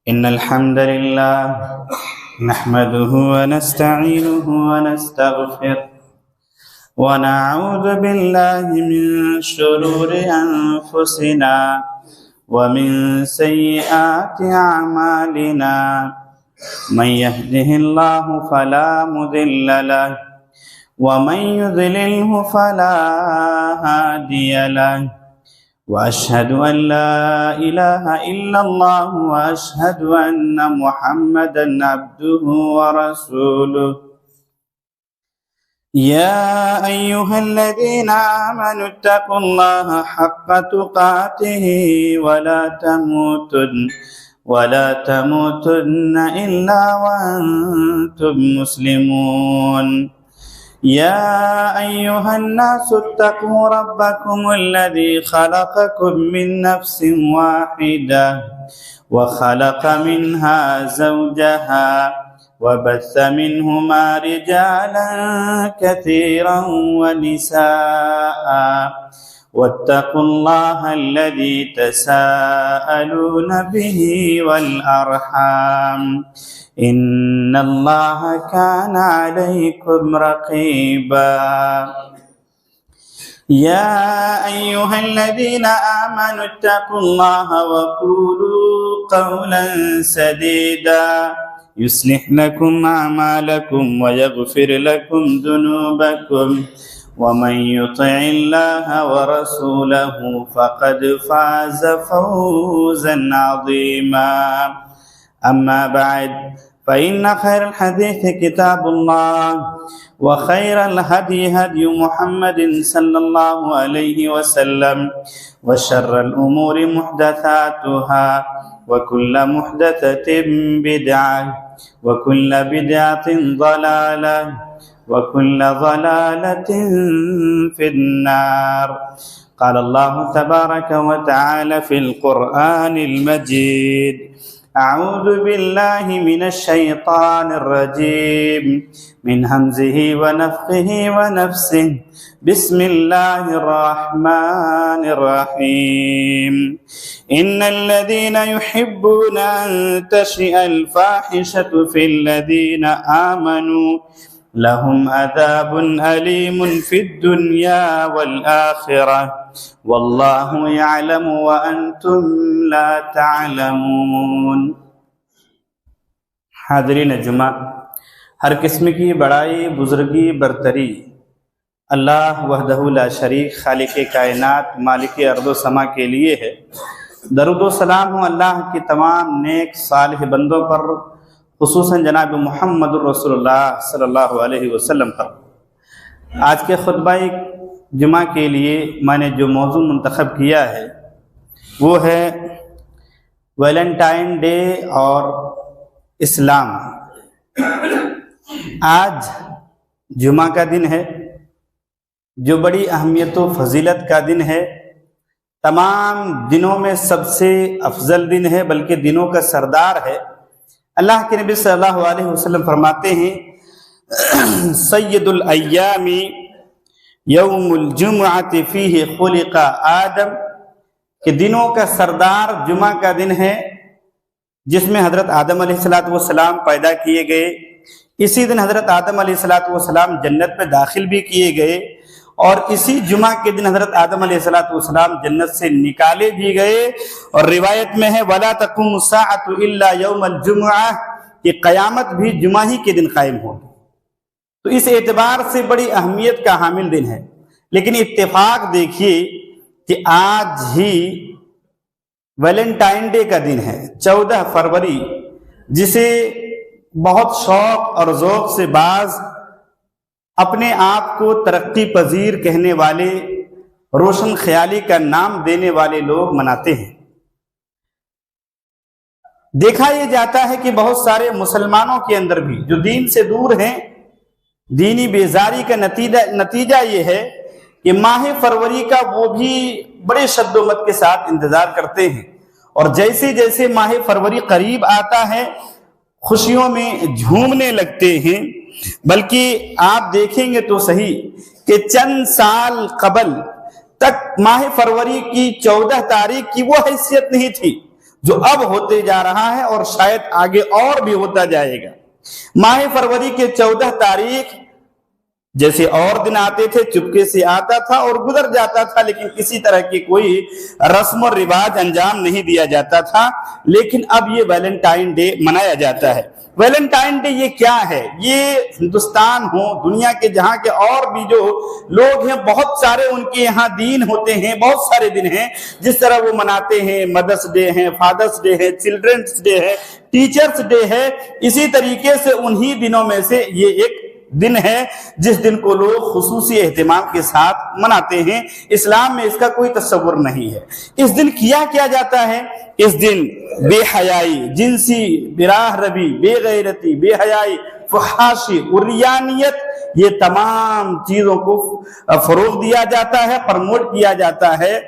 إن الحمد لله نحمده ونستعينه ونستغفره ونعوذ بالله من شرور أنفسنا ومن سيئات أعمالنا من يهده الله فلا مضل له ومن يضلله فلا هادي له وأشهد أن لا إله إلا الله وأشهد أن محمدا عبده ورسوله يا أيها الذين آمنوا اتقوا الله حق تقاته ولا تموتن إلا وأنتم مسلمون يا أيها الناس اتقوا ربكم الذي خلقكم من نفس واحدة وخلق منها زوجها وبث منهما رجالا كثيرا ونساء واتقوا الله الذي تساءلون به والأرحام إن الله كان عليكم رقيبا يا أيها الذين آمنوا اتقوا الله وقولوا قولا سديدا يصلح لكم أعمالكم ويغفر لكم ذنوبكم ومن يطع الله ورسوله فقد فاز فوزا عظيما أما بعد فإن خير الحديث كتاب الله وخير الهدي هدي محمد صلى الله عليه وسلم وشر الأمور محدثاتها وكل محدثة بدعة وكل بدعة ضلالة وكل ضلالة في النار قال الله تبارك وتعالى في القرآن المجيد أعوذ بالله من الشيطان الرجيم من همزه ونفخه ونفسه بسم الله الرحمن الرحيم إن الذين يحبون أن تشيء الفاحشة في الذين آمنوا لهم عذاب أليم في الدنيا والآخرة والله يعلم وأنتم لا تعلمون. حاضرین جمعہ، ہر قسم کی بڑائی، بزرگی، برتری اللہ وحدہ لا شریک خالق کائنات مالک ارض و سما کے لیے ہے. درود و سلام ہو اللہ کی تمام نیک صالح بندوں پر، خصوصاً جناب محمد الرسول اللہ صلی اللہ علیہ وسلم پر. آج کے خطبہ جمعہ کے لیے میں نے جو موضوع منتخب کیا ہے وہ ہے ویلنٹائن ڈے اور اسلام. آج جمعہ کا دن ہے جو بڑی اہمیت و فضیلت کا دن ہے. تمام دنوں میں سب سے افضل دن ہے، بلکہ دنوں کا سردار ہے. اللہ کے نبی صلی اللہ علیہ وسلم فرماتے ہیں سید الایام یوم الجمعۃ فیہ خلق آدم، کہ دنوں کا سردار جمعہ کا دن ہے جس میں حضرت آدم علیہ السلام پیدا کیے گئے. اسی دن حضرت آدم علیہ السلام جنت میں داخل بھی کیے گئے، اور اسی جمعہ کے دن حضرت آدم علیہ السلام جنت سے نکالے بھی گئے. اور روایت میں ہے وَلَا تَقُومُ السَّاعَةُ إِلَّا يَوْمَ الْجُمْعَةِ، کہ قیامت بھی جمعہ ہی کے دن قائم ہوگی. تو اس اعتبار سے بڑی اہمیت کا حامل دن ہے. لیکن اتفاق دیکھیے کہ آج ہی ویلنٹائن ڈے کا دن ہے، 14 فروری، جسے بہت شوق اور ذوق سے بعض اپنے آپ کو ترقی پذیر کہنے والے، روشن خیالی کا نام دینے والے لوگ مناتے ہیں. دیکھا یہ جاتا ہے کہ بہت سارے مسلمانوں کے اندر بھی جو دین سے دور ہیں، دینی بیزاری کا نتیجہ یہ ہے کہ ماہ فروری کا وہ بھی بڑے شد و مت کے ساتھ انتظار کرتے ہیں، اور جیسے جیسے ماہ فروری قریب آتا ہے خوشیوں میں جھومنے لگتے ہیں. بلکہ آپ دیکھیں گے تو صحیح کہ چند سال قبل تک ماہ فروری کی 14 تاریخ کی وہ حیثیت نہیں تھی جو اب ہوتے جا رہا ہے اور شاید آگے اور بھی ہوتا جائے گا۔ ماہ فروری کے 14 تاریخ جیسے اور دن آتے تھے چپکے سے آتا تھا اور گزر جاتا تھا، لیکن کسی طرح کی کوئی رسم و رواج انجام نہیں دیا جاتا تھا، لیکن اب یہ ویلنٹائن ڈے منایا جاتا ہے۔ ویلنٹائن ڈے یہ کیا ہے؟ یہ ہندوستان ہو، دنیا کے جہاں کے اور بھی جو لوگ ہیں بہت سارے ان کے یہاں دین ہوتے ہیں، بہت سارے دن ہیں جس طرح وہ مناتے ہیں۔ مدرس ڈے ہے، فادرس ڈے ہے، چلڈرنس ڈے ہے، ٹیچرس ڈے ہے، اسی طریقے سے انہی دنوں میں سے یہ ایک دن ہے جس دن کو لوگ خصوصی اہتمام کے ساتھ مناتے ہیں۔ اسلام میں اس کا کوئی تصور نہیں ہے۔ اس دن کیا جاتا ہے؟ اس دن بے حیائی، جنسی براہ روی، بے غیرتی، بے حیائی، فحاشی، عریانیت، یہ تمام چیزوں کو فروغ دیا جاتا ہے، پرموٹ کیا جاتا ہے۔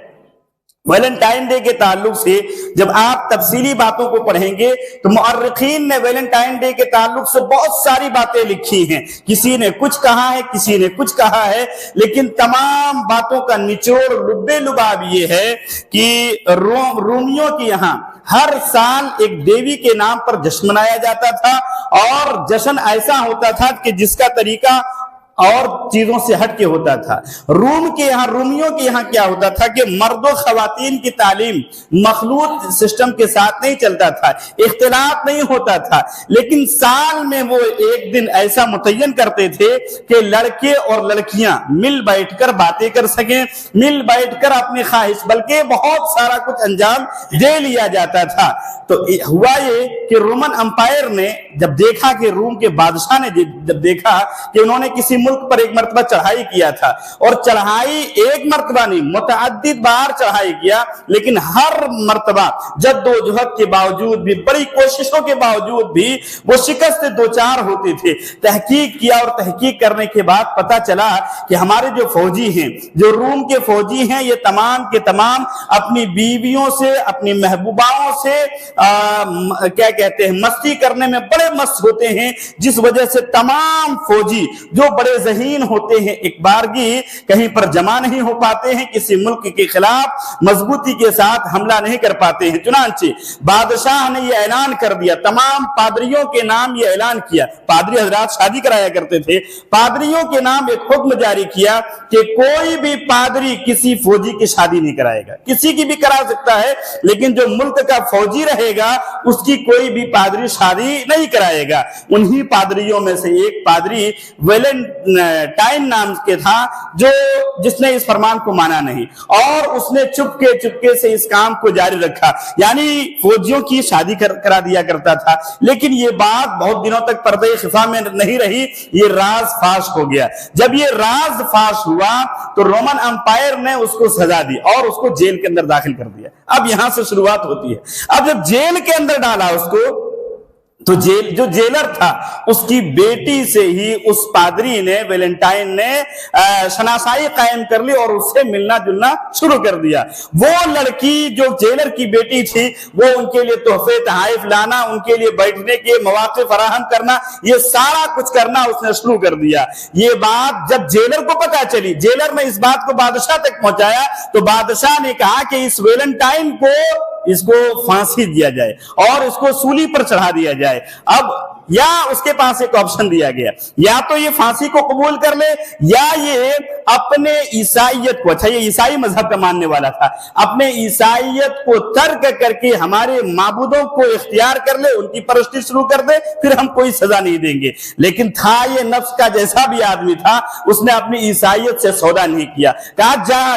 ویلنٹائن ڈے کے تعلق سے جب آپ تفصیلی باتوں کو پڑھیں گے تو مؤرخین نے ویلنٹائن ڈے کے تعلق سے بہت ساری باتیں لکھی ہیں، کسی نے کچھ کہا ہے، کسی نے کچھ کہا ہے، لیکن تمام باتوں کا نچوڑ لب لباب یہ ہے کہ رومیوں کے یہاں ہر سال ایک دیوی کے نام پر جشن منایا جاتا تھا، اور جشن ایسا ہوتا تھا کہ جس کا طریقہ اور چیزوں سے ہٹ کے ہوتا تھا۔ رومیوں کے یہاں کیا ہوتا تھا کہ مرد و خواتین کی تعلیم مخلوط سسٹم کے ساتھ نہیں چلتا تھا، اختلاط نہیں ہوتا تھا، لیکن سال میں وہ ایک دن ایسا متعین کرتے تھے کہ لڑکے اور لڑکیاں مل بیٹھ کر باتیں کر سکیں، مل بیٹھ کر اپنی خواہش، بلکہ بہت سارا کچھ انجام دے لیا جاتا تھا۔ تو ہوا یہ کہ رومن امپائر نے جب دیکھا کہ روم کے بادشاہ نے جب دیکھا کہ انہوں نے کسی ملک پر ایک مرتبہ چڑھائی کیا تھا، اور چڑھائی ایک مرتبہ نہیں متعدد بار چڑھائی کیا، لیکن ہر مرتبہ جد و جہد کے باوجود بھی، بڑی کوششوں کے باوجود بھی وہ شکست دوچار ہوتے تھے۔ تحقیق کیا، اور تحقیق کرنے کے بعد پتا چلا کہ ہمارے جو فوجی ہیں، جو روم کے فوجی ہیں، یہ تمام کے تمام اپنی بیویوں سے، اپنی محبوباؤں سے کیا کہتے ہیں مستی کرنے میں بڑے مست ہوتے ہیں، جس وجہ سے تمام فوجی جو بڑے ذہین ہوتے ہیں ایک بارگی کہیں پر جمع نہیں ہو پاتے ہیں، کسی ملک کے خلاف مضبوطی کے ساتھ حملہ نہیں کر پاتے ہیں۔ چنانچہ بادشاہ نے یہ اعلان کر دیا، تمام پادریوں کے نام یہ اعلان کیا، پادری حضرات شادی کرایا کرتے تھے، پادریوں کے نام ایک حکم جاری کیا کہ کوئی بھی پادری کسی فوجی کی شادی نہیں کرائے گا، کسی کی بھی کرا سکتا ہے، لیکن جو ملک کا فوجی رہے گا اس کی کوئی بھی پادری شادی نہیں کرائے گا۔ انہی پادریوں میں سے ایک پادری ویلنٹائن نام کے تھا، جس نے اس فرمان کو مانا نہیں، اور اس نے چپکے سے اس کام کو جاری رکھا، یعنی فوجیوں کی شادی کرا دیا کرتا تھا۔ لیکن یہ بات بہت دنوں تک پردہ خفا میں نہیں رہی، یہ راز فاش ہو گیا۔ جب یہ راز فاش ہوا تو رومن امپائر نے اس کو سزا دی اور اس کو جیل کے اندر داخل کر دیا۔ اب یہاں سے شروعات ہوتی ہے۔ اب جب جیل کے اندر ڈالا اس کو، تو جو جیلر تھا اس کی بیٹی سے ہی اس پادری نے، ویلنٹائن نے شناسائی قائم کر لی اور اس سے ملنا جلنا شروع کر دیا۔ وہ لڑکی جو جیلر کی بیٹی تھی، وہ ان کے لیے تحفے تحائف لانا، ان کے لیے بیٹھنے کے مواقع فراہم کرنا، یہ سارا کچھ کرنا اس نے شروع کر دیا۔ یہ بات جب جیلر کو پتا چلی، جیلر نے اس بات کو بادشاہ تک پہنچایا، تو بادشاہ نے کہا کہ اس ویلنٹائن کو پھانسی دیا جائے اور اس کو سولی پر چڑھا دیا جائے۔ اب یا اس کے پاس ایک آپشن دیا گیا، یا تو یہ پھانسی کو قبول کر لے، یا یہ اپنے عیسائیت کو، اچھا یہ عیسائی مذہب کا ماننے والا تھا، اپنے عیسائیت کو ترک کر کے ہمارے معبودوں کو اختیار کر لے، ان کی پرستی شروع کر دے، پھر ہم کوئی سزا نہیں دیں گے۔ لیکن تھا یہ نفس کا جیسا بھی آدمی تھا، اس نے اپنی عیسائیت سے سودا نہیں کیا، کہا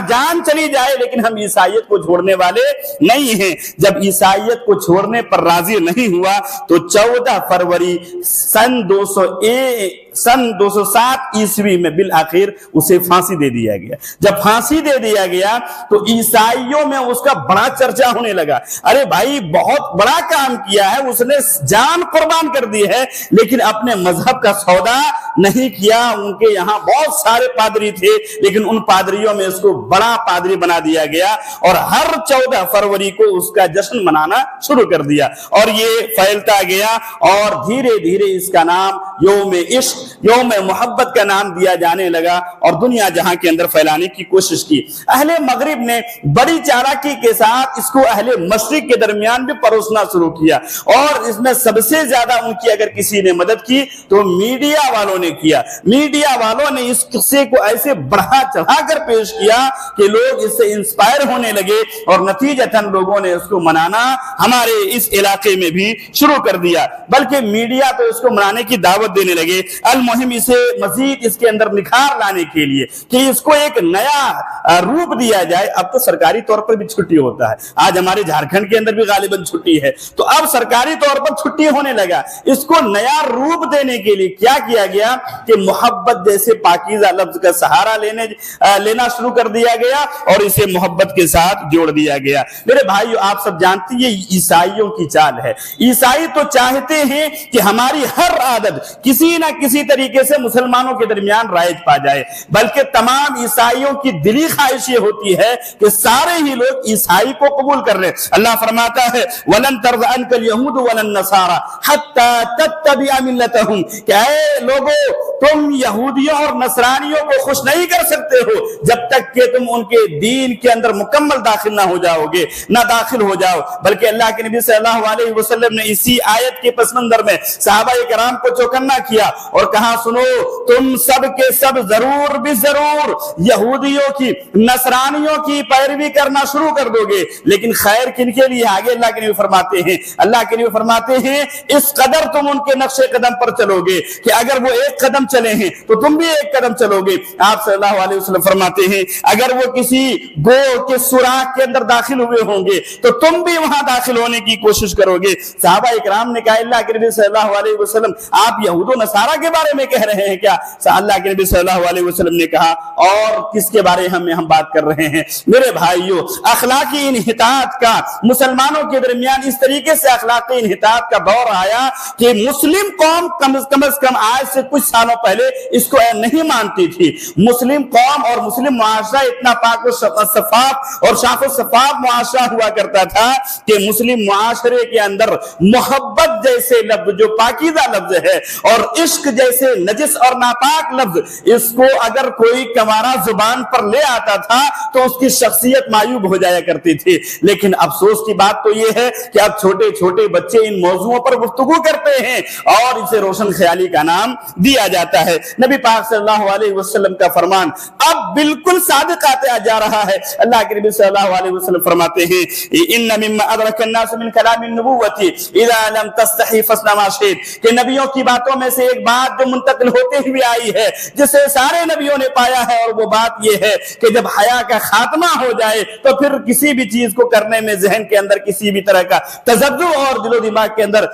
جان چلی جائے لیکن ہم عیسائیت کو چھوڑنے والے نہیں ہیں۔ جب عیسائیت کو چھوڑنے پر راضی نہیں ہوا تو 14 فروری سن 207 عیسوی میں بالآخر اسے پھانسی دے دیا گیا۔ جب پھانسی دے دیا گیا تو عیسائیوں میں اس کا بڑا چرچا ہونے لگا، ارے بھائی بہت بڑا کام کیا ہے، اس نے جان قربان کر دی ہے، لیکن اپنے مذہب کا سودا نہیں کیا۔ ان کے یہاں بہت سارے پادری تھے، لیکن ان پادریوں میں اس کو بڑا پادری بنا دیا گیا، اور ہر 14 فروری کو اس کا جشن منانا شروع کر دیا، اور یہ پھیلتا گیا، اور دھیرے دھیرے اس کا نام یوم عشق، یوم محبت کا نام دیا جانے لگا، اور دنیا جہاں کے اندر پھیلانے کی کوشش کی۔ اہل مغرب نے بڑی چالاکی کے ساتھ اس کو اہل مشرق کے درمیان بھی پروسنا شروع کیا، اور اس میں سب سے زیادہ ان کی اگر کسی نے مدد کی تو میڈیا والوں نے کیا۔ میڈیا والوں نے اس قصے کو ایسے بڑھا چڑھا کر پیش کیا کہ لوگ اس سے انسپائر ہونے لگے، اور نتیجتاً لوگوں نے اس کو منانا ہمارے اس علاقے میں بھی شروع کر دیا، بلکہ میڈیا تو اس کو منانے کی دعوت دینے لگے۔ المہم اسے مزید اس کے اندر نکھار لانے کے لیے کہ اس کو ایک نیا روپ دیا جائے، اب تو سرکاری طور پر بھی چھٹی ہوتا ہے، آج ہمارے جھارکھنڈ کے اندر بھی غالباً چھٹی ہے، تو اب سرکاری طور پر چھٹی ہونے لگا۔ اس کو نیا روپ دینے کے لیے کیا کیا گیا کہ محبت جیسے پاکیزہ لفظ کا سہارا لینا شروع کر دیا گیا، اور اسے محبت کے ساتھ جوڑ دیا گیا۔ میرے بھائیو، آپ سب جانتے ہیں یہ عیسائیوں کی چال ہے۔ عیسائی تو چاہتے ہیں کہ ہماری ہر عادت کسی نہ کسی طریقے سے مسلمانوں کے درمیان رائج پا جائے، بلکہ تمام عیسائیوں کی دلی خواہش یہ ہوتی ہے کہ سارے ہی لوگ عیسائی کو قبول کر لیں۔ اللہ فرماتا ہے وَلَن تَرْضَ عَنْكَ الْيَهُودُ وَلَا النَّصَارَى حَتَّى تَتَّبِعَ مِلَّتَهُمْ کہ اے لوگو تم یہودیوں اور نصرانیوں کو خوش نہیں کر سکتے ہو جب تک کہ تم ان کے دین کے اندر مکمل داخل نہ ہو جاؤ گے، نہ داخل ہو جاؤ۔ بلکہ اللہ کے نبی صلی اللہ علیہ وسلم نے اسی آیت کے پس منظر میں صحابہ کرام کو چوکنا کیا اور کہا سنو تم سب کے سب ضرور بھی ضرور یہودیوں کی نصرانیوں کی پیروی کرنا شروع کر دو گے، لیکن خیر کن کے لیے؟ آگے اللہ کے نبی فرماتے ہیں اس قدر تم ان کے نقش قدم پر چلو گے کہ اگر وہ ایک قدم چلے ہیں تو تم بھی ایک قدم چلو گے۔ آپ صلی اللہ علیہ وسلم فرماتے ہیں اگر وہ کسی گو کے سوراخ کے اندر داخل ہوئے ہوں گے تو تم بھی وہاں داخل ہونے کی کوشش کرو گے۔ صحابہ اکرام نے کہا اللہ کے نبی صلی اللہ علیہ وسلم آپ یہود و نصارہ کے بارے میں کہہ رہے ہیں کیا؟ اللہ کے نبی صلی اللہ علیہ وسلم نے کہا اور کس کے بارے میں ہم بات کر رہے ہیں؟ میرے بھائیو، اخلاقی انحطاط کا مسلمانوں کے درمیان اس طریقے سے اخلاقی انحطاط کا دور آیا کہ مسلم قوم کم از کم آج سے کچھ سالوں پہلے اس کو نہیں مانتی تھی۔ مسلم قوم اور مسلم معاشرہ اتنا پاک و شفاف اور شاف و شفاف معاشرہ ہوا کرتا تھا کہ مسلم معاشرے کے اندر محبت جیسے لفظ جو پاکیزہ لفظ ہے اور عشق جیسے نجس اور ناپاک لفظ، اس کو اگر کوئی کنوارا زبان پر لے آتا تھا تو اس کی شخصیت معیوب ہو جایا کرتی تھی۔ لیکن افسوس کی بات تو یہ ہے کہ اب چھوٹے چھوٹے بچے ان موضوعوں پر گفتگو کرتے ہیں اور اسے روشن خیالی کا نام دیا جاتا ہے۔ نبی پاک صلی اللہ علیہ وسلم کا فرمان اب بالکل صادق آتا جا رہا ہے۔ اللہ کے نبی صلی اللہ علیہ وسلم فرماتے ہیں ان مما ادرک الناس من کلام النبوۃ اذا لم تستحی فاصنع ما شئت کہ نبیوں کی باتوں میں سے ایک بات جو منتقل ہوتے ہوئے آئی ہے جسے سارے نبیوں نے پایا ہے، اور وہ بات یہ ہے کہ جب حیا کا خاتمہ ہو جائے تو پھر کسی بھی چیز کو کرنے میں ذہن کے اندر کسی بھی طرح کا تذبذب اور دل و دماغ کے اندر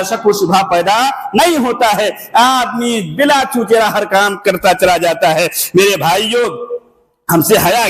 شک و شبہ پیدا نہیں ہوتا ہے، آدمی بلا چوچرا ہر کام کرتا چلا جاتا ہے۔ میرے بھائیوں، ہم سے حیا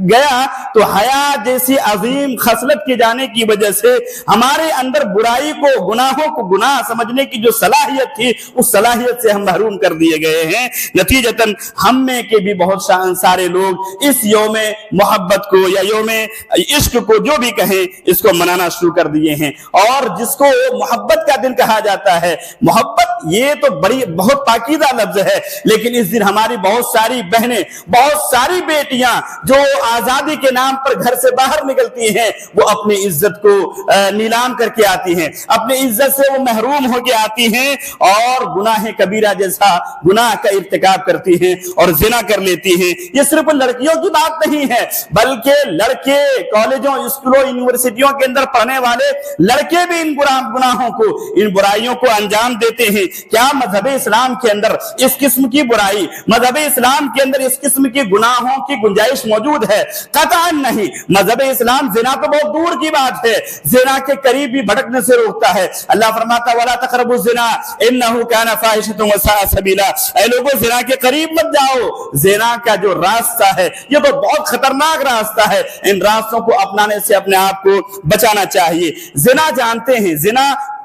گیا تو حیا جیسی عظیم خصلت کے جانے کی وجہ سے ہمارے اندر برائی کو، گناہوں کو گناہ سمجھنے کی جو صلاحیت تھی اس صلاحیت سے ہم محروم کر دیے گئے ہیں۔ نتیجتاً ہم میں کے بھی بہت سارے لوگ اس یوم محبت کو یا یوم عشق کو جو بھی کہیں اس کو منانا شروع کر دیے ہیں، اور جس کو محبت کا دن کہا جاتا ہے۔ محبت یہ تو بہت پاکیزہ لفظ ہے، لیکن اس دن ہماری بہت ساری بہنیں، بہت ساری بیٹیاں جو آزادی کے نام پر گھر سے باہر نکلتی ہیں وہ اپنی عزت کو نیلام کر کے آتی ہیں، اپنی عزت سے وہ محروم ہو کے آتی ہیں اور گناہ کبیرہ جیسا گناہ کا ارتکاب کرتی ہیں اور زنا کر لیتی ہیں۔ یہ صرف لڑکیوں کی بات نہیں ہے بلکہ لڑکے کالجوں، اسکولوں، یونیورسٹیوں کے اندر پڑھنے والے لڑکے بھی ان گناہوں کو، ان برائیوں کو انجام دیتے ہیں۔ کیا مذہب اسلام کے اندر اس قسم کی برائی، مذہب اسلام کے اندر اس قسم کی گناہوں کی گنجائش موجود ہے؟ قطعاً نہیں۔ مذہب اسلام زنا تو بہت دور کی بات ہے، زنا کے قریب بھی بھٹکنے سے روکتا ہے۔ اللہ فرماتا وَلَا تَقْرَبُوا الزِّنَا إِنَّهُ كَانَ فَاحِشَةً وَسَاءَ سَبِيلًا، اے لوگوں زنا کے قریب مت جاؤ۔ زنا کا جو راستہ ہے یہ تو بہت خطرناک راستہ ہے، ان راستوں کو اپنانے سے اپنے آپ کو بچانا چاہیے۔ زنا جانتے ہیں، زنا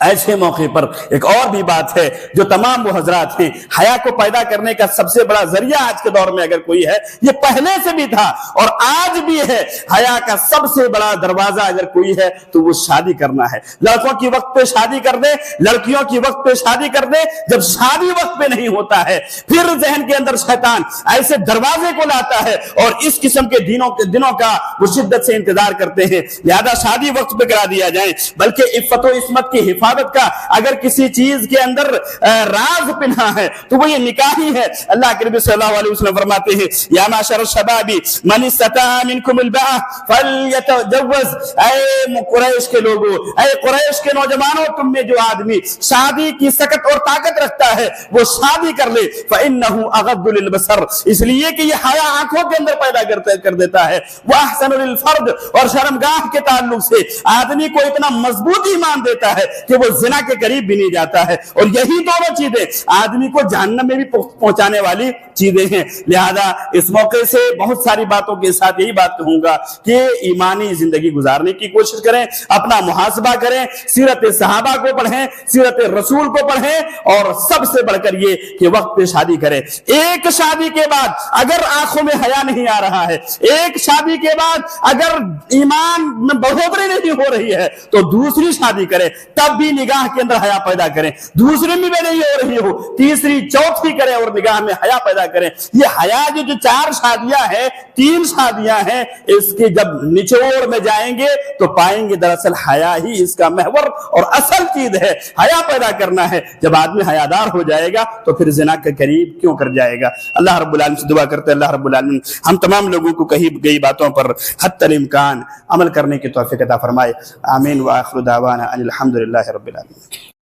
ایسے موقع پر ایک اور بھی بات ہے جو تمام وہ حضرات ہیں، حیا کو پیدا کرنے کا سب سے بڑا ذریعہ آج کے دور میں اگر کوئی ہے، یہ پہلے سے بھی تھا اور آج بھی ہے، حیا کا سب سے بڑا دروازہ اگر کوئی ہے تو وہ شادی کرنا ہے۔ لڑکوں کی وقت پہ شادی کر دے، لڑکیوں کی وقت پہ شادی کر دے، جب شادی وقت پہ نہیں ہوتا ہے پھر ذہن کے اندر شیطان ایسے دروازے کو لاتا ہے اور اس قسم کے دنوں کا وہ شدت سے انتظار کرتے ہیں، لہذا شادی وقت پہ کرا دیا جائے۔ بلکہ عفت و عصمت کی حفاظت کا اگر کسی چیز کے اندر راز پنہا ہے تو وہ یہ نکاح ہی ہے۔ اللہ کے نبی صلی اللہ علیہ وسلم فرماتے ہیں یا معشر الشباب من استطاع منکم الباء فلیتزوج، اے قریش کے لوگوں، اے قریش کے نوجوانوں، تم میں جو آدمی شادی کی سکت اور طاقت رکھتا ہے وہ شادی کر لے، فإنہ اغض للبصر، اس لیے کہ یہ حیا آنکھوں کے اندر پیدا کر دیتا ہے، واحسن للفرج، اور شرمگاہ کے تعلق سے آدمی کو اتنا مضبوط ایمان دیتا ہے کہ وہ زنا کے قریب بھی نہیں جاتا ہے، اور یہی دونوں چیزیں آدمی کو جہنم میں بھی پہنچانے والی چیزیں ہیں۔ لہذا اس موقع سے بہت ساری باتوں کے ساتھ یہی بات کہوں گا کہ ایمانی زندگی گزارنے کی کوشش کریں، اپنا محاسبہ کریں، سیرت صحابہ کو پڑھیں، سیرت رسول کو پڑھیں، اور سب سے بڑھ کر یہ کہ وقت پہ شادی کریں۔ ایک شادی کے بعد اگر آنکھوں میں حیا نہیں آ رہا ہے، ایک شادی کے بعد اگر ایمان میں بڑھوتری نہیں ہو رہی ہے تو دوسری شادی کریں، تب بھی نگاہ کے اندر حیا پیدا کریں، دوسری میں نہیں ہو رہی ہو تیسری چوتھی کریں اور نگاہ میں حیا پیدا کریں۔ یہ حیا جو 4 شادیاں ہیں، 3 شادیاں ہیں، اس کے جب نچوڑ میں جائیں گے تو پائیں گے دراصل حیا ہی اس کا محور اور اصل چیز ہے۔ حیا پیدا کرنا ہے، جب آدمی حیادار ہو جائے گا تو پھر زنا کے قریب کیوں کر جائے گا۔ اللہ رب العالمین سے دعا کرتے ہیں اللہ رب العالمین ہم تمام لوگوں کو کہی گئی باتوں پر حتی الامکان عمل کرنے کی توفیق عطا فرمائے۔ آمین وآخر دعوانا ان الحمدللہ رب العالمین۔